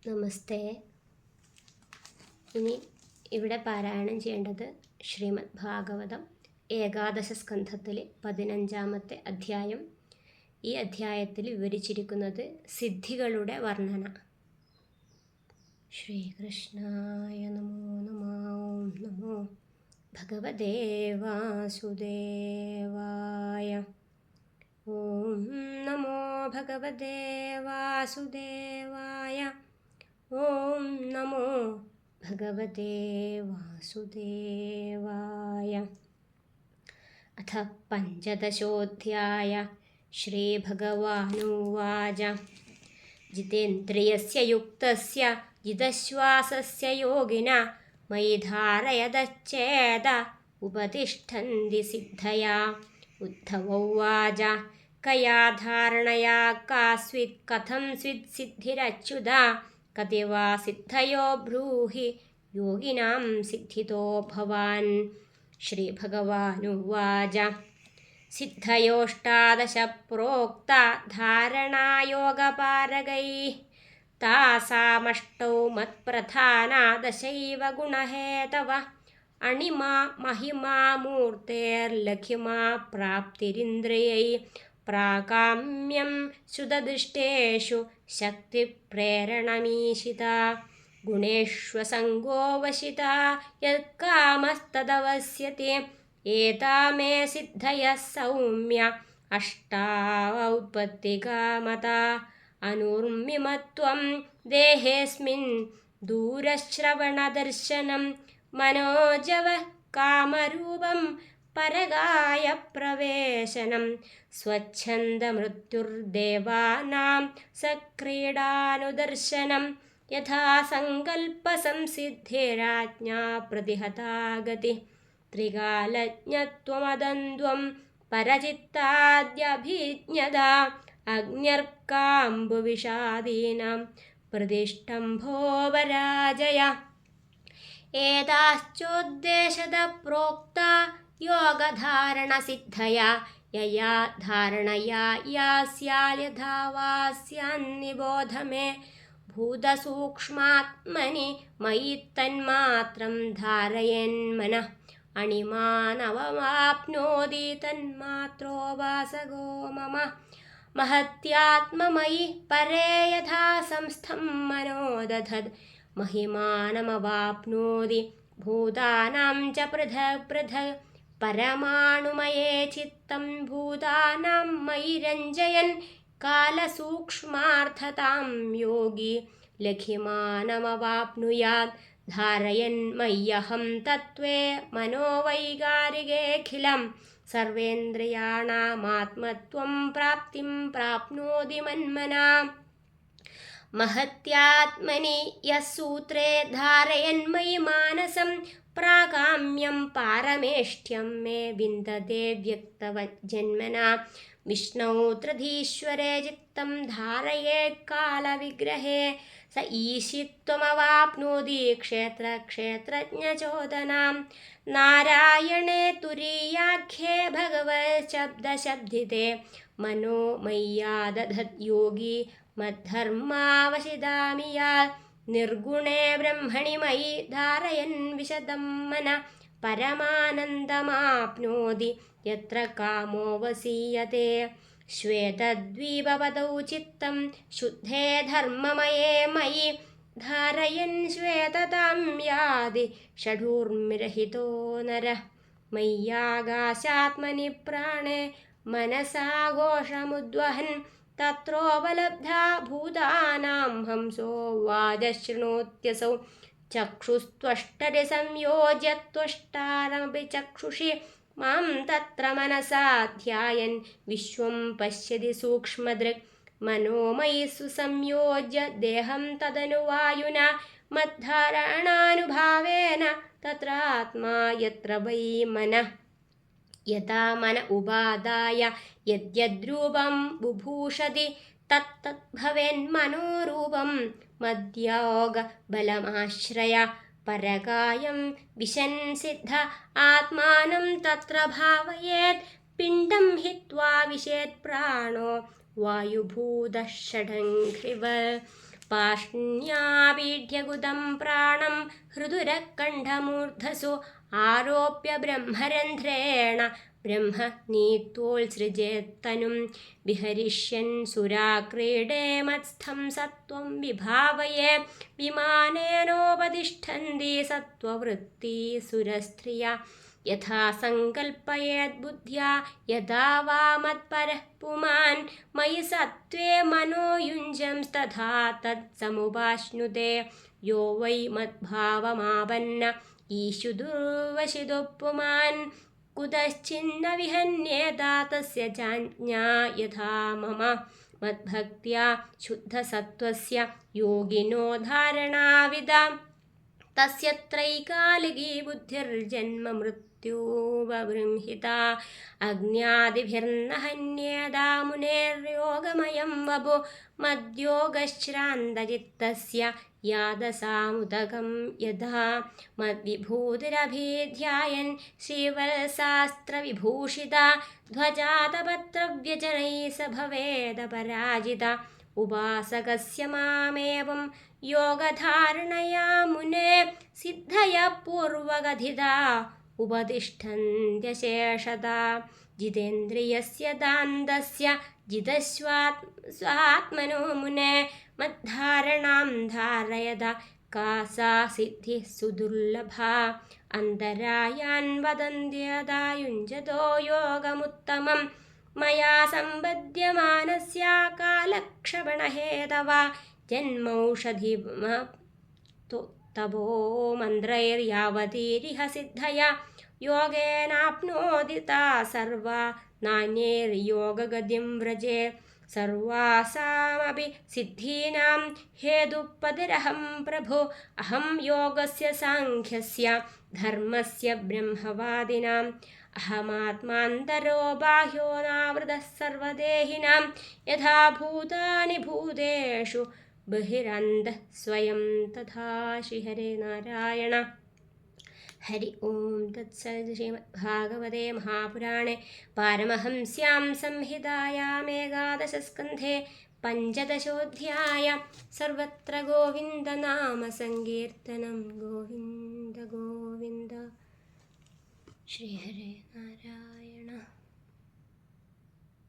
നമസ്തേ. ഇനി ഇവിടെ പാരായണം ചെയ്യേണ്ടത് ശ്രീമദ് ഭാഗവതം ഏകാദശ സ്കന്ധത്തിലെ 15-ാമത്തെ അധ്യായം. ഈ അധ്യായത്തിൽ വിവരിച്ചിരിക്കുന്നത് സിദ്ധികളുടെ വർണ്ണന. ശ്രീകൃഷ്ണായ നമോ നമ. ഓം നമോ ഭഗവതേ വാസുദേവായ. ഓം നമോ ഭഗവതേ വാസുദേവായ. ഓം നമോ ഭഗവതേ വാസുദേവായ. അഥ പഞ്ചദശോऽധ്യായ. ശ്രീഭഗവാനുവാച. ജിതേന്ദ്രിയസ്യ യുക്തസ്യ ജിതശ്വാസസ്യ യോഗിന മയി ധാരയതശ്ചേത ഉപതിഷ്ഠന്തി സിദ്ധയാ. ഉദ്ധവ ഉവാച. കയാ ധാരണയാ കാസ്വിത് കഥം സ്വിത് സിദ്ധിരച്യുത. കതി വാ സിദ്ധയോ ബ്രൂഹി യോഗിനാം സിദ്ധിതോ ഭവാൻ. ശ്രീഭഗവാനുവാച. സിദ്ധയോഷ്ടാദശ പ്രോക്ത ധാരണായോഗപാരഗൈഃ. താസാമഷ്ടൗ മത്പ്രധാനാ ദശൈവ ഗുണഹേതവഃ. അണിമാ മഹിമാ മൂർത്തേർലഘിമാ പ്രാപ്തിരിന്ദ്രിയൈഃ. പ്രാകാമ്യം ശ്രുതദൃഷ്ടേഷു ശക്തിപ്രേരണമീശിതാ. ഗുണേഷ്വസംഗോ വശിതാ യത്കാമസ്തദവസ്യത്തെ. ഏതാമേ സിദ്ധയഃ സൗമ്യ അഷ്ടാവൗത്പത്തികാമതാ. അനുർമിമത്വം ദേഹേസ്മിൻ ദൂരശ്രവണദർശനം. മനോജവഃ കാമരൂപം പരകായ പ്രവേശനം. സ്വച്ഛന്ദമൃത്യുർദേവാനാം സക്രീഡാനുദർശനം. യഥാ സങ്കൽപ്പ സംസിദ്ധിരാജ്ഞാ പ്രതിഹതാഗതി. ത്രികാലജ്ഞത്വമദന്ധ്വം പരചിത്താദ്യഭിജ്ഞത. അഗ്ന്യർക്കാംബുവിഷാദീനാം പ്രതിഷ്ഠംഭോപരാജയ. ഏതാശ്ചോദ്ദേശത പ്രോക്ത യോഗധാരണസിദ്ധയാ. യയാ ധാരണയാ യാസ്യാല്യഥാവാസ്യാന്നിബോധ മേ. ഭൂതസൂക്ഷ്മാത്മനി മയി തന്മാത്രം ധാരയന്മനഃ. അണിമാനവമാപ്നോതി തന്മാത്രോ വാസഗോ മമ. മഹത്യാത്മമയി പരേ യഥാ സംസ്ഥം മനോദധത്. മഹിമാനമവാപ്നോതി ഭൂതാനാം ച പൃഥക് പൃഥക്. പരമാണുമയേ ചിത്തം ഭൂതാനാം മയി രഞ്ജയൻ. കാലസൂക്ഷ്മാർത്ഥതാം യോഗി ലഘിമാനമവാപ്നുയാത്. ധാരയൻ മയ്യഹം തത്വേ മനോവൈകാരികേഖിലം. സർവേന്ദ്രിയാണാമാത്മത്വം പ്രാപ്തിം പ്രാപ്നോതി മന്മനാ. മഹത്യാത്മനി യഃ സൂത്രേ ധാരയന്മയി മാനസം. പ്രാകാമ്യം പാരമേഷ്ഠ്യം മേ വിന്ദതേ വ്യക്തവജ്ജന്മനാ. വിഷ്ണൗ ത്രിധീശ്വരേ ചിത്തം ധാരയേത് കാലവിഗ്രഹേ. സ ഈശിത്വമവാപ്നോതി ക്ഷേത്രക്ഷേത്രജ്ഞചോദനാം. നാരായണേ തുരീയാഖ്യേ ഭഗവത് ശബ്ദശബ്ദിതേ. മനോ മയ്യാദധത് യോഗി മദ്ധർമാവശിതാമി യാത്. നിർഗുണേ ബ്രഹ്മണി മയി ധാരയൻ വിശദം മനഃ. പരമാനന്ദമാപ്നോതി യത്ര കാമോ വസീയത്തെ. ശ്വേതദ്വീപവദൗ ചിത്തം ശുദ്ധേ ധർമ്മമയേ മയി. ധാരയൻ ശ്വേതതാം യാതി ഷഡൂർമിരഹിതോ നരഃ. മയ്യാകാശാത്മനി പ്രാണേ മനസാ ഘോഷമുദ്വഹൻ. തത്രോപലബ്ധാ ഭൂതാനാം ഹംസോ വാചശൃണോത്യസൗ. ചക്ഷുസ്ത്വഷ്ടരി സംയോജ്യ ത്വഷ്ടാരമപി ചക്ഷുഷി. മാം തത്ര മനസാ ധ്യായൻ വിശ്വം പശ്യതി സൂക്ഷ്മദൃക്. മനോമയി സുസംയോജ്യ ദേഹം തദനു വായുനാ. മദ്ധാരണാനുഭാവേന തത്രാത്മാ യത്ര വൈ മനഃ. യഥാ മന ഉപാദായ യദ്യദ്രൂപം ബുഭൂഷതി. തത്തദ്ഭവേന്മനോരൂപം മദ്യോഗ ബലമാശ്രയ. പരകായം വിശൻ സിദ്ധ ആത്മാനം തത്ര ഭാവയേത്. പിണ്ഡം ഹിത്വാ വിശേത് പ്രാണോ വായുഭൂതഃ ഷഡംഘ്രിവ. स्पाष्ण्यापीड्यगुदं प्राणं हृदुरकण्ठमूर्धसु आरोप्य ब्रह्मरन्ध्रेण ब्रह्म नीत्वोत्सृजेत्तनुं विहरिष्यन् सुराक्रीडे मत्स्थं सत्त्वं विभावये विमानेनोपतिष्ठन्ति सत्त्ववृत्ती सुरस्त्रिया यथा सङ्कल्पयेद्बुद्ध्या यदा वा मत्परः पुमान् मयि सत्त्वे मनो युञ्जंस्तथा तत्समुपाश्नुते यो वै मद्भावमापन्न ईषु दुर्वशिदुः पुमान् कुतश्चिन्न विहन्येता तस्य चाज्ञा यथा मम मद्भक्त्या शुद्धसत्त्वस्य योगिनो धारणाविदा तस्य त्रैकालिकी बुद्धिर्जन्म मृत्युवबृंहिता अज्ञादिभिर्न हन्येदा मुनेर्योगमयं वपु मद्योगश्रान्तचित्तस्य यादसामुदकं यदा मद्विभूतिरभिध्यायन् श्रीवत्सास्त्रविभूषिता ध्वजातपत्रव्यजनैः स भवेदपराजिता उपासकस्य मामेवं योगधारणया मुने सिद्धया पूर्वकथिता उपतिष्ठन्त्यशेषता जितेन्द्रियस्य दान्तस्य जितस्वात्मनो मुने मद्धारणां धारयता का सा सिद्धिः सुदुर्लभा अन्तरायान् वदन्त्यदा युञ्जतो योगमुत्तमम् मया सम्पद्यमानस्य कालक्षपणहेतवा जन्मौषधिमतपो मन्त्रैर्यावतीरिह सिद्धया योगेनाप्नोति ता सर्वा नान्यैर्योगगतिं व्रजे सर्वासामपि सिद्धीनां हेतुपतिरहं प्रभो अहं योगस्य साङ्ख्यस्य धर्मस्य ब्रह्मवादिनाम् अहमात्मान्तरो बाह्यो नावृतः सर्वदेहिनां यथा भूतानि भूतेषु बहिरन्तः स्वयं तथा श्रीहरे नारायण। हरि ओं तत्सत्। श्रीमद्भागवते महापुराणे पारमहंस्यां संहितायामेकादशस्कन्धे पञ्चदशोऽध्याय सर्वत्र गोविन्दनामसङ्कीर्तनं गोविन्द गोविन्द। श्रीहरे नारायण।